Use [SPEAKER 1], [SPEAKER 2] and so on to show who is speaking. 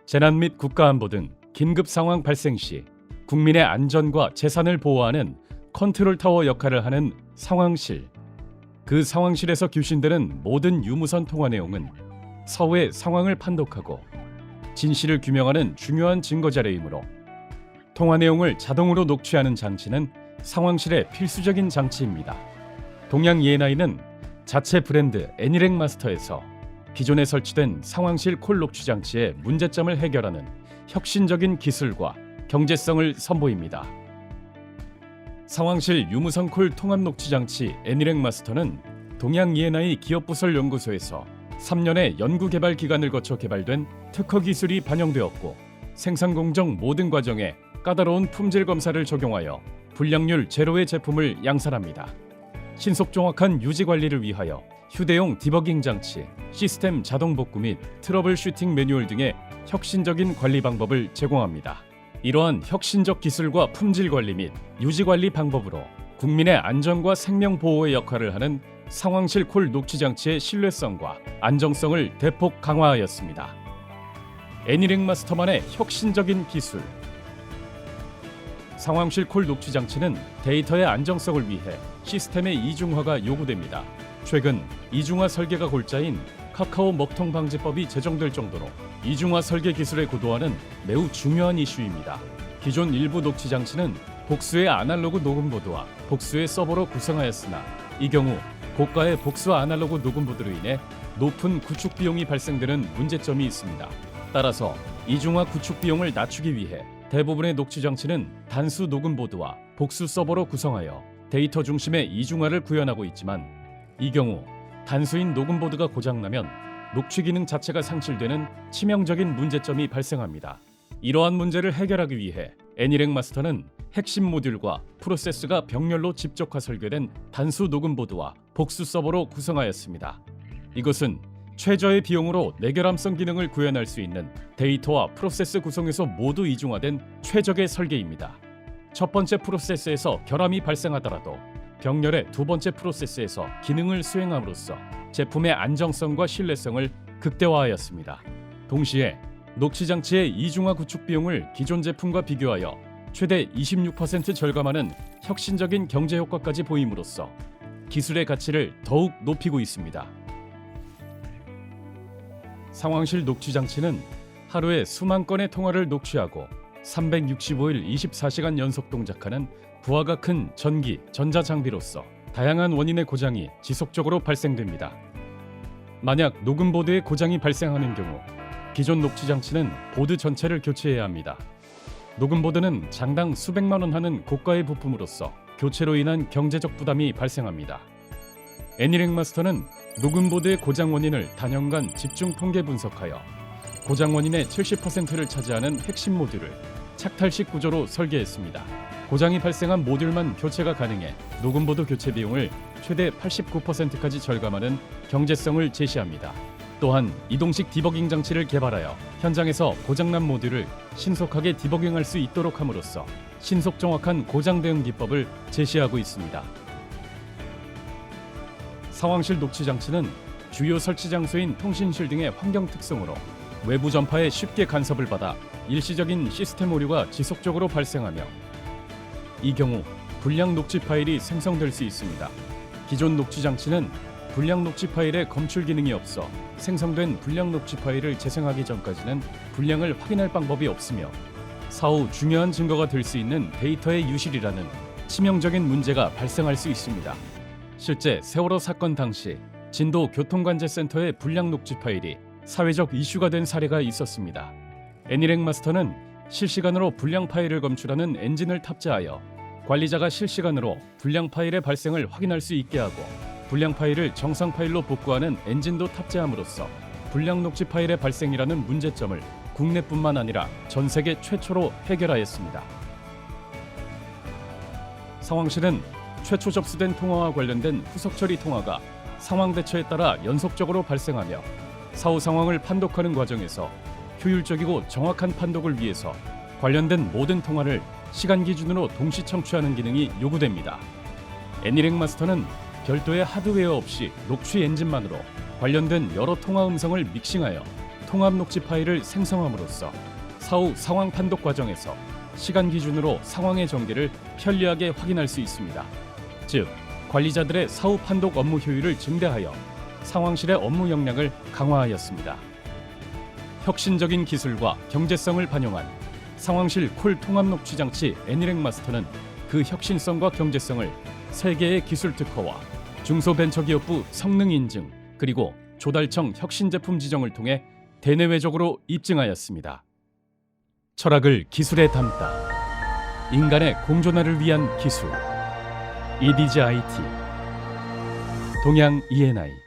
[SPEAKER 1] 재난 및 국가안보 등 긴급 상황 발생 시 국민의 안전과 재산을 보호하는 컨트롤타워 역할을 하는 상황실. 그 상황실에서 교신되는 모든 유무선 통화 내용은 사후의 상황을 판독하고 진실을 규명하는 중요한 증거 자료이므로 통화 내용을 자동으로 녹취하는 장치는 상황실의 필수적인 장치입니다. 동양 E&I는 자체 브랜드 애니렉 마스터에서 기존에 설치된 상황실 콜 녹취 장치의 문제점을 해결하는 혁신적인 기술과 경제성을 선보입니다. 상황실 유무선 콜 통합 녹취 장치 애니렉 마스터는 동양 E&I 기업부설 연구소에서 3년의 연구 개발 기간을 거쳐 개발된 특허 기술이 반영되었고 생산 공정 모든 과정에 까다로운 품질 검사를 적용하여 불량률 제로의 제품을 양산합니다. 신속 정확한 유지 관리를 위하여 휴대용 디버깅 장치, 시스템 자동 복구 및 트러블 슈팅 매뉴얼 등의 혁신적인 관리 방법을 제공합니다. 이러한 혁신적 기술과 품질 관리 및 유지 관리 방법으로 국민의 안전과 생명 보호의 역할을 하는 상황실 콜 녹취 장치의 신뢰성과 안정성을 대폭 강화하였습니다. 애니렉 마스터만의 혁신적인 기술. 상황실 콜 녹취 장치는 데이터의 안정성을 위해 시스템의 이중화가 요구됩니다. 최근 이중화 설계가 골자인 카카오 먹통 방지법이 제정될 정도로 이중화 설계 기술의 고도화는 매우 중요한 이슈입니다. 기존 일부 녹취 장치는 복수의 아날로그 녹음보드와 복수의 서버로 구성하였으나 이 경우 고가의 복수 아날로그 녹음보드로 인해 높은 구축 비용이 발생되는 문제점이 있습니다. 따라서 이중화 구축 비용을 낮추기 위해 대부분의 녹취 장치는 단수 녹음보드와 복수 서버로 구성하여 데이터 중심의 이중화를 구현하고 있지만 이 경우 단수인 녹음보드가 고장나면 녹취 기능 자체가 상실되는 치명적인 문제점이 발생합니다. 이러한 문제를 해결하기 위해 애니렉 마스터는 핵심 모듈과 프로세스가 병렬로 집적화 설계된 단수 녹음보드와 복수 서버로 구성하였습니다. 이것은 최저의 비용으로 내결함성 기능을 구현할 수 있는 데이터와 프로세스 구성에서 모두 이중화된 최적의 설계입니다. 첫 번째 프로세스에서 결함이 발생하더라도 병렬의 두 번째 프로세스에서 기능을 수행함으로써 제품의 안정성과 신뢰성을 극대화하였습니다. 동시에 녹취 장치의 이중화 구축 비용을 기존 제품과 비교하여 최대 26% 절감하는 혁신적인 경제 효과까지 보임으로써 기술의 가치를 더욱 높이고 있습니다. 상황실 녹취 장치는 하루에 수만 건의 통화를 녹취하고 365일 24시간 연속 동작하는 부하가 큰 전기, 전자 장비로서 다양한 원인의 고장이 지속적으로 발생됩니다. 만약 녹음보드에 고장이 발생하는 경우 기존 녹취 장치는 보드 전체를 교체해야 합니다. 녹음보드는 장당 수백만 원 하는 고가의 부품으로서 교체로 인한 경제적 부담이 발생합니다. 애니렉 마스터는 녹음보드의 고장 원인을 단연간 집중 통계 분석하여 고장 원인의 70%를 차지하는 핵심 모듈을 착탈식 구조로 설계했습니다. 고장이 발생한 모듈만 교체가 가능해 녹음보드 교체 비용을 최대 89%까지 절감하는 경제성을 제시합니다. 또한 이동식 디버깅 장치를 개발하여 현장에서 고장난 모듈을 신속하게 디버깅할 수 있도록 함으로써 신속 정확한 고장 대응 기법을 제시하고 있습니다. 상황실 녹취 장치는 주요 설치 장소인 통신실 등의 환경 특성으로 외부 전파에 쉽게 간섭을 받아 일시적인 시스템 오류가 지속적으로 발생하며 이 경우 불량 녹취 파일이 생성될 수 있습니다. 기존 녹취 장치는 불량 녹취 파일에 검출 기능이 없어 생성된 불량 녹취 파일을 재생하기 전까지는 불량을 확인할 방법이 없으며 사후 중요한 증거가 될 수 있는 데이터의 유실이라는 치명적인 문제가 발생할 수 있습니다. 실제 세월호 사건 당시 진도 교통관제센터의 불량 녹취 파일이 사회적 이슈가 된 사례가 있었습니다. 애니렉 마스터는 실시간으로 불량 파일을 검출하는 엔진을 탑재하여 관리자가 실시간으로 불량 파일의 발생을 확인할 수 있게 하고 불량 파일을 정상 파일로 복구하는 엔진도 탑재함으로써 불량 녹취 파일의 발생이라는 문제점을 국내뿐만 아니라 전 세계 최초로 해결하였습니다. 상황실은 최초 접수된 통화와 관련된 후속 처리 통화가 상황 대처에 따라 연속적으로 발생하며 사후 상황을 판독하는 과정에서 효율적이고 정확한 판독을 위해서 관련된 모든 통화를 시간 기준으로 동시 청취하는 기능이 요구됩니다. 애니렉 마스터는 별도의 하드웨어 없이 녹취 엔진만으로 관련된 여러 통화 음성을 믹싱하여 통합 녹지 파일을 생성함으로써 사후 상황 판독 과정에서 시간 기준으로 상황의 전개를 편리하게 확인할 수 있습니다. 즉, 관리자들의 사후 판독 업무 효율을 증대하여 상황실의 업무 역량을 강화하였습니다. 혁신적인 기술과 경제성을 반영한 상황실 콜 통합 녹취 장치 애니렉 마스터는 그 혁신성과 경제성을 세계의 기술 특허와 중소벤처기업부 성능 인증 그리고 조달청 혁신 제품 지정을 통해 대내외적으로 입증하였습니다. 철학을 기술에 담다. 인간의 공존화를 위한 기술. EDG IT. 동양 ENI.